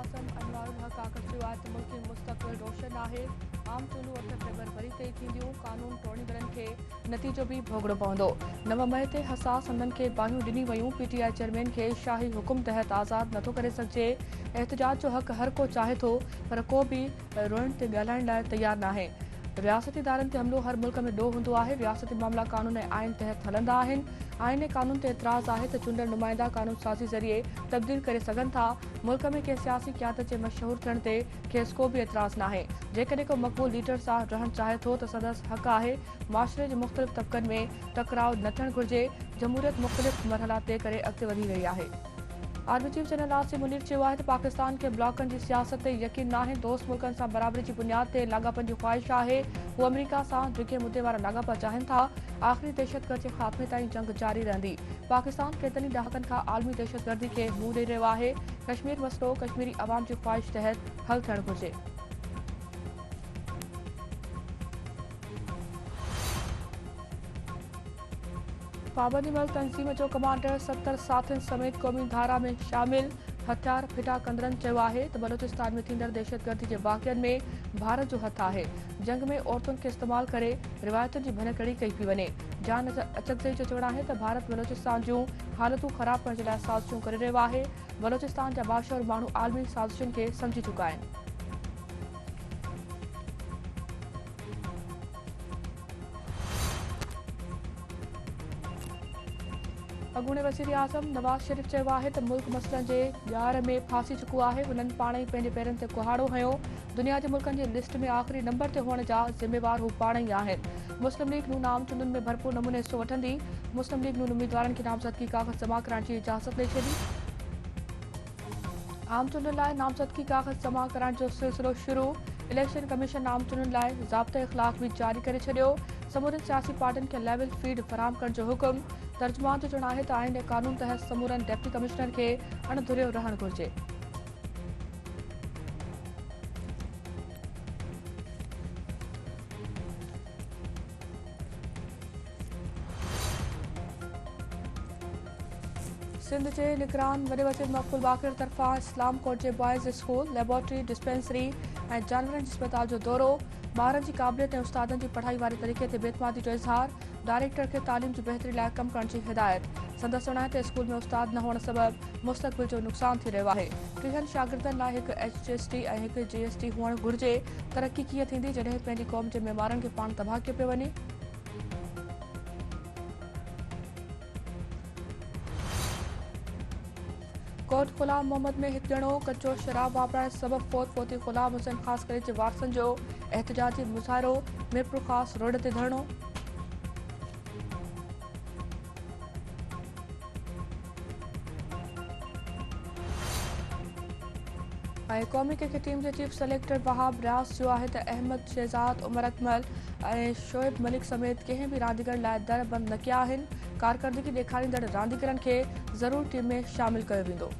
वज़ीर-ए-आज़म अनवारुल हक़ आख़िर चयो आहे त मुल्क जो मुस्तक़बिल रोशन आहे। आम चूंडूं 8 फ़रवरी ते थींदियूं। कानून तोड़ींदड़नि खे नतीजो बि भोगणो पवंदो। 9 मई ते हसास हंधनि खे बाहियूं ॾिनी वयूं। पीटीआई चेयरमैन खे शाही हुकुम तहत आज़ादु नथो करे सघिजे। एहतिजाज जो हक़ हर को चाहे थो, पर को बि रुअण ते ॻाल्हाइण लाइ तयारु नाहे। रियासती इदारनि ते हमिलो हर मुल्क में ॾोह हूंदो आहे। रियासती मामला कानून ऐं आइन तहत हलंदा आहिनि। आइन ऐं कानून ते एतिराज़ आहे त चूंडल नुमाइंदा कानून साज़ी ज़रिए तब्दील करे सघनि था। मुल्क में कंहिं सियासी क़यादत जे मशहूर थियण ते खेसि को बि एतिराज़ नाहे। जेकॾहिं को मक़बूल लीडर सां रहणु चाहे थो त संदसि हक़ आहे। मुआशिरे जे मुख़्तलिफ़ तबक़नि में टकराव न थियणु घुरिजे। जमहूरियत मुख़्तलिफ़ मरहला तइ करे अॻिते वधी रही आहे। Army chief general Asim Munir चयो आहे त पाकिस्तान खे ब्लॉकनि जी सियासत ते यकीन नाहे। दोस्त मुल्कनि सां बराबरी जी बुनियाद ते लाॻापनि जी ख़्वाहिश आहे। हू अमरीका सां ढिघे मुदे वारा लाॻापा चाहिनि था। आख़िरी दहशतगर्द जे ख़ात्मे ताईं जंग जारी रहंदी। पाकिस्तान केतिरनि ॾहाकनि खां आलमी दहशतगर्दी खे मुंहुं ॾेई रहियो आहे। कश्मीर मसइलो कश्मीरी अवाम जी ख़्वाहिश तहत हल थियणु घुरिजे। पाबंदी महिल तंज़ीम जो कमांडर 70 साथियुनि समेत क़ौमी धारा में शामिल हथियार फिटा कंदड़नि चयो आहे त बलोचिस्तान में थींदड़ दहशतगर्दी जे वाक़िअनि में भारत जो हथु आहे। जंग में औरतुनि खे इस्तेमाल करे रिवायतुनि जी भञकड़ी कई पई वञे। जान अचकज़ई जो चवणु आहे त भारत बलोचिस्तान जूं हालतूं ख़राब करण जे लाइ साज़िशूं करे रहियो आहे। बलोचिस्तान जा बाशूर माण्हू आलमी साज़िशुनि खे सम्झी चुका आहिनि। अॻूणे वज़ीर-ए-आज़म नवाज़ शरीफ़ चयो आहे त मुल्क मसइलनि जे ॼार में फासी चुको आहे। हुननि पाण ई पंहिंजे पेरनि ते कुहाड़ो हयो। दुनिया जे मुल्कनि जी लिस्ट में आख़िरी नंबर ते हुअण जा ज़िम्मेवार हू पाण ई आहिनि। मुस्लिम लीग नून आम चूंडुनि में भरपूर नमूने हिसो वठंदी। मुस्लिम लीग नून उम्मीदवारनि खे नामज़दगी काग़ज़ जमा कराइण जी इजाज़त ॾेई छॾी। आम चूंडुनि लाइ नामज़दगी काग़ज़ जमा कराइण जो सिलसिलो शुरू। इलेक्शन कमीशन आम चूंडुनि लाइ ज़ाब्ते इख़्लाक़ बि जारी करे छॾियो। समूरनि सियासी पार्टियुनि खे लेवल फीड फ़राहम करण जो हुकुम। तर्जुमान जो चवणु आहे त आइन ऐं कानून तहत समूरनि डेप्टी कमिश्नर खे अणधुरियो रहणु घुरिजे। सिंध जे निगरान वॾे वज़ीर मक़बूल बाक़िर तरफ़ां इस्लाम कोट जे बॉयज़ स्कूल, लेबोरेटरी, डिस्पेंसरी ऐं जानवरनि जे अस्पताल जो दौरो। ॿारनि जी क़ाबिलियत ऐं उस्तादनि जी पढ़ाई वारे तरीक़े ते बेतमादी जो इज़हार। डायरेक्टर खे तालीम जी बहितरी लाइ कमु करण जी हिदायत। संदसि चवणु आहे त स्कूल में उस्ताद न हुअण सबबि मुस्तक़बिल जो नुक़सानु थी रहियो आहे। 30 शागिर्दनि लाइ हिकु HST ऐं हिकु GST हुअणु घुरिजे। तरक़ी कीअं थींदी जॾहिं पंहिंजी क़ौम जे मेमारनि खे पाण तबाह कयो पियो वञे। कोट ग़ुलाम मोहम्मद में हिकु ॼणो कचो शराब वापराइण सबबि फोती ग़ुलाम हुसैन ख़ासि करे जे वारसनि जो एहतिजाजी मुज़ाहिरो। मीरपुर ख़ासि रोड ते धरणो। ऐं क़ौमी क्रिकेट टीम जे चीफ सेलेक्टर वहाब रियाज़ चयो आहे त अहमद शहज़ाद, उमर अकमल ऐं शोएब मलिक समेत कंहिं बि रांदीगर लाइ दर बंदि न कया आहिनि। कारकर्दगी ॾेखारींदड़ रांदीगरनि खे ज़रूर टीम में शामिल कयो वेंदो।